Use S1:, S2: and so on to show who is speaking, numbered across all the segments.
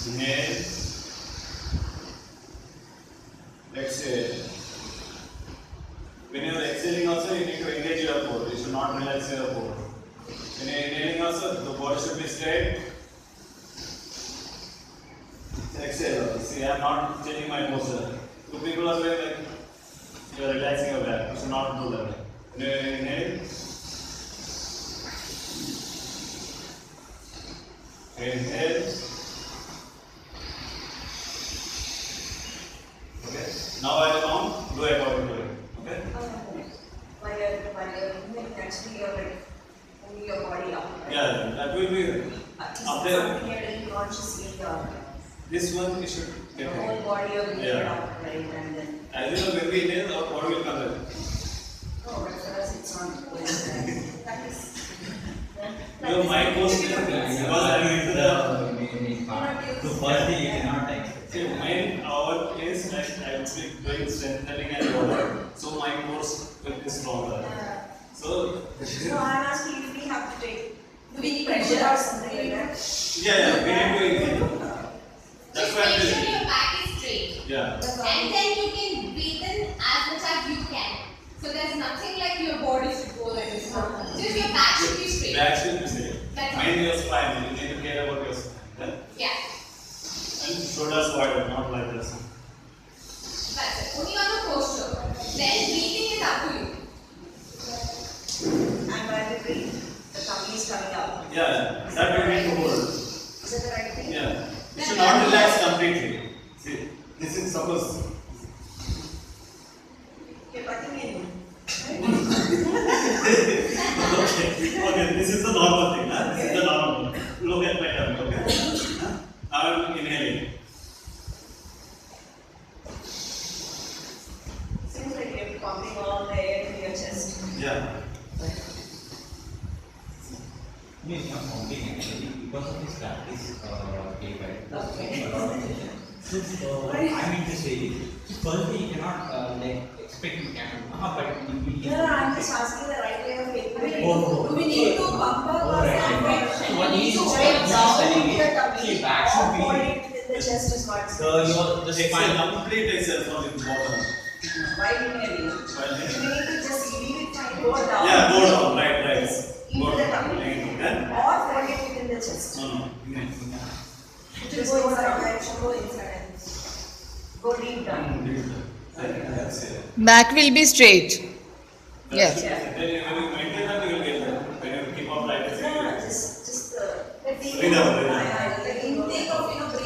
S1: Inhale. Exhale. When you are exhaling also, you need to engage your core. You should not relax your core. When you are inhaling also, the body should be straight. Exhale. See, I am not changing my posture. Two people are saying like you are relaxing your back. You should not do that. When you inhale. Inhale. Okay. Now I count. Do according to it. Okay.
S2: While you're moving, actually you're like moving your body up. Right?
S1: Yeah, that will be up there.
S2: Something you're doing consciously.
S1: This one we should
S2: The
S1: get
S2: whole body of moving
S1: Yeah.
S2: up, right? And then.
S1: As you know, when we inhale, our body will come back.
S2: No, but for us it's not. That is.
S1: Your mind goes there because I am into the.
S3: So firstly, you cannot expect.
S1: See, mind, our is like I am doing strengthening and yoga, so my core will be stronger. So.
S2: No, I'm asking if we have to take. Do we need pressure or something like that?
S1: Yeah, we need to inhale. That's
S4: Just
S1: why I'm
S4: make sure
S1: doing.
S4: your back is straight.
S1: Yeah.
S4: And then you can breathe in as much as you can. So there's nothing like your body should go like this. Just your back should be straight.
S1: Back should be straight.
S4: That's all.
S1: Mind your spine. You need to care about your spine.
S4: Yeah.
S1: And shoulders wider, not like this.
S4: That's it. Only on the posture. Then breathing is up to you.
S2: And while we breathe, the tummy is coming up.
S1: Yeah, that we need to hold.
S2: Is that the right thing?
S1: Yeah. You should not relax completely. See, this is suppose.
S2: You're cutting in.
S1: Okay, this is the normal thing. Huh? This is the normal. Look at my tummy, okay? Huh? I am inhaling.
S2: Seems like you're pumping all the air into your chest.
S1: Yeah.
S3: Means not counting actually because of this practice day by day.
S2: Okay.
S3: So I mean to say, firstly you cannot like expect you can, but you
S2: No, I'm just asking the right way of taking it.
S3: Oh.
S2: Do we need to pump up or
S3: Right.
S2: something?
S3: So what
S2: We need
S3: is
S2: to
S3: what
S2: drive
S3: is
S2: down
S3: telling
S2: into
S3: me?
S2: the tummy
S3: See, back should
S2: or
S3: be-
S2: hold it in the chest is what.
S3: so your the
S1: Exhale,
S3: spine.
S1: complete exhale from the bottom.
S2: Why inhaling?
S1: While
S2: We
S1: inhaling.
S2: need to just leave it and go down.
S1: Yeah, go down, right.
S2: Into
S1: Go
S2: the
S1: down.
S2: tummy.
S1: Then?
S2: Or hold it within the chest.
S1: No.
S2: It will go inside, it should go inside. Go deep down.
S1: That's it.
S5: Back will be straight. Yes.
S1: Then when you maintain that, you will get that. When you keep on like this,
S2: No, just the
S1: Breathe out, breathe out.
S2: the intake of breath. We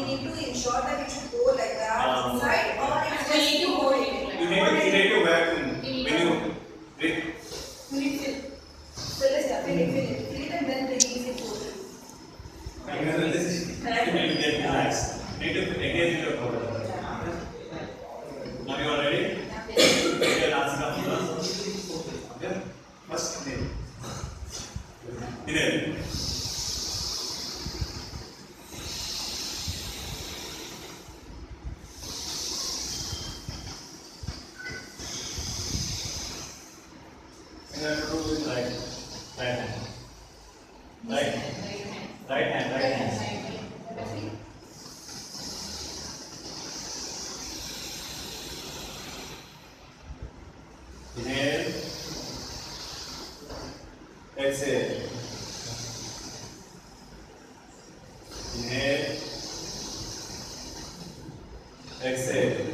S2: need to ensure that it should go like that inside, or it
S4: We need to hold it.
S1: you need to vacuum. When you breathe,
S2: You need to fill it, and then release it totally.
S1: when you release, you will get relaxed. You need to engage your core. Now you are ready? Take your last cup. Okay? First inhale. Inhale. You have to do with right hand. Right hand. Inhale. Exhale. Inhale. Exhale.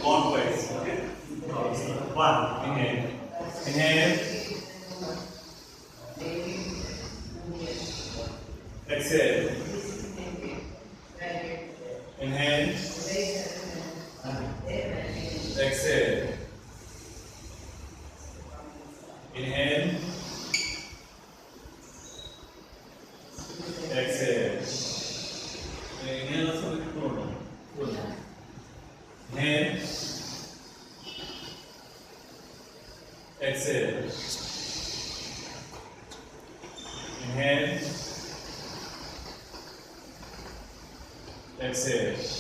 S1: Clockwise, okay? One, inhale. Inhale. Exhale. Inhale. Exhale. Inhale. Exhale. Inhale. Exhale.